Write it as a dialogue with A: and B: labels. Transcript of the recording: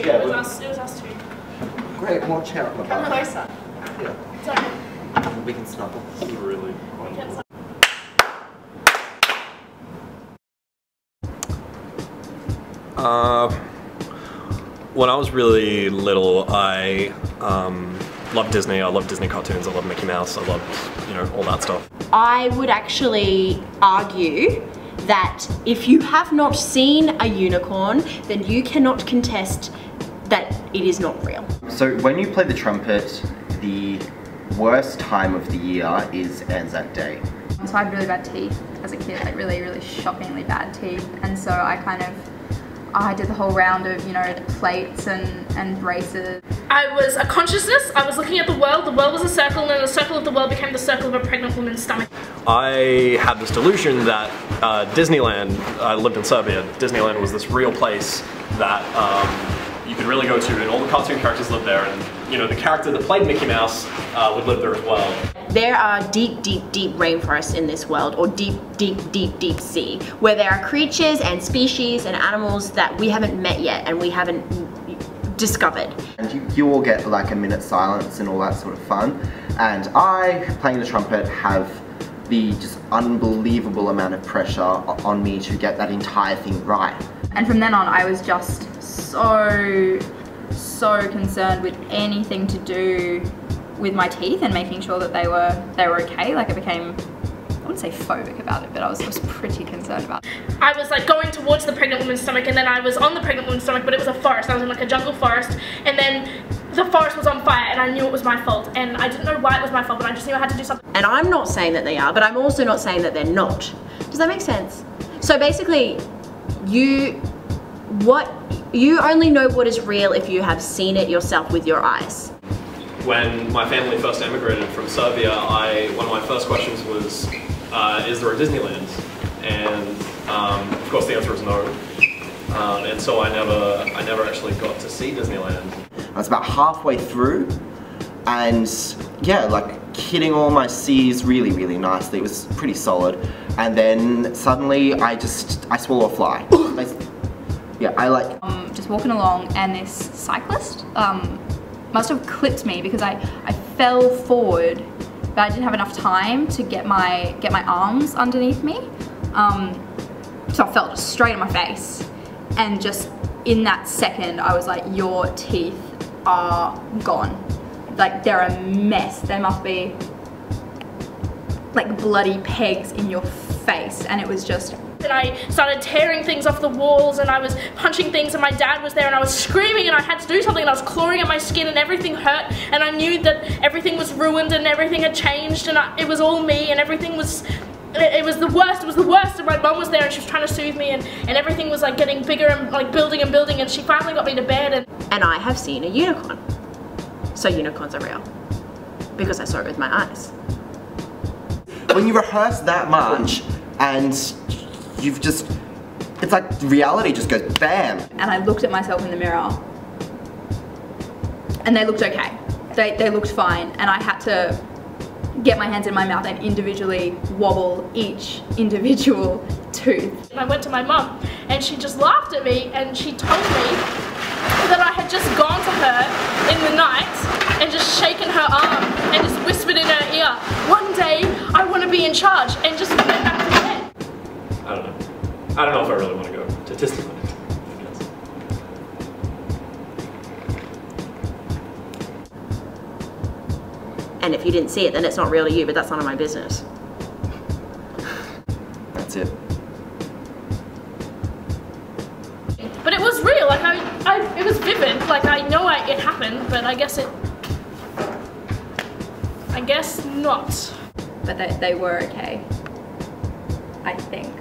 A: Yeah,
B: it was us two.
A: Great, more chair on the
B: Come
A: bar.
B: closer.
A: Yeah.
B: Sorry.
A: We can snuggle.
C: This is really wonderful. When I was really little, I loved Disney. I loved Disney cartoons. I loved Mickey Mouse. I loved, you know, all that stuff.
D: I would actually argue that if you have not seen a unicorn, then you cannot contest that it is not real.
E: So when you play the trumpet, the worst time of the year is Anzac Day.
F: So I had really bad teeth as a kid, like really shockingly bad teeth, and so I did the whole round of, you know, plates and braces.
B: I was a consciousness, I was looking at the world was a circle, and then the circle of the world became the circle of a pregnant woman's stomach.
C: I had this delusion that Disneyland, I lived in Serbia, Disneyland was this real place that you could really go to, and all the cartoon characters lived there, and you know, the character that played Mickey Mouse would live there as well.
D: There are deep rainforests in this world, or deep sea, where there are creatures and species and animals that we haven't met yet and we haven't discovered.
E: And you all get like a minute's silence and all that sort of fun. And I, playing the trumpet, have the just unbelievable amount of pressure on me to get that entire thing right.
F: And from then on, I was just so concerned with anything to do with my teeth and making sure that they were okay. Like I became, I wouldn't say phobic about it, but I was pretty concerned about it.
B: I was like going towards the pregnant woman's stomach, and then I was on the pregnant woman's stomach, but it was a forest. I was in like a jungle forest, and then the forest was on fire, and I knew it was my fault, and I didn't know why it was my fault, but I just knew I had to do something.
D: And I'm not saying that they are, but I'm also not saying that they're not. Does that make sense? So basically, you only know what is real if you have seen it yourself with your eyes.
C: When my family first emigrated from Serbia, one of my first questions was, is there a Disneyland? And of course the answer is no. And so I never actually got to see Disneyland.
E: I was about halfway through, and yeah, like hitting all my C's really nicely. It was pretty solid. And then suddenly I swallow a fly. Yeah, I like...
F: just walking along, and this cyclist must have clipped me because I fell forward, but I didn't have enough time to get my arms underneath me. So I fell just straight on my face, and just in that second I was like, your teeth are gone. Like, they're a mess. There must be like bloody pegs in your face, and it was just...
B: And I started tearing things off the walls, and I was punching things, and my dad was there, and I was screaming, and I had to do something, and I was clawing at my skin, and everything hurt, and I knew that everything was ruined and everything had changed, and it was all me, and everything was... It was the worst, and my mum was there, and she was trying to soothe me, and everything was like getting bigger and like building, and she finally got me to bed.
D: And I have seen a unicorn. So unicorns are real. Because I saw it with my eyes.
E: When you rehearse that much, and you've just, it's like reality just goes bam.
F: And I looked at myself in the mirror, and they looked okay. They looked fine, and I had to get my hands in my mouth and individually wobble each individual tooth.
B: And I went to my mum, and she just laughed at me, and she told me that I had just gone to her in the night and just shaken her arm and just whispered in her ear, one day I want to be in charge, and just went back to bed.
C: I don't know. I don't know if I really want to go to Disneyland, I guess.
D: And if you didn't see it, then it's not real to you, but that's none of my business.
E: That's it.
B: But it was real, like it was vivid, like I know it happened, but I guess not.
F: But they were okay, I think.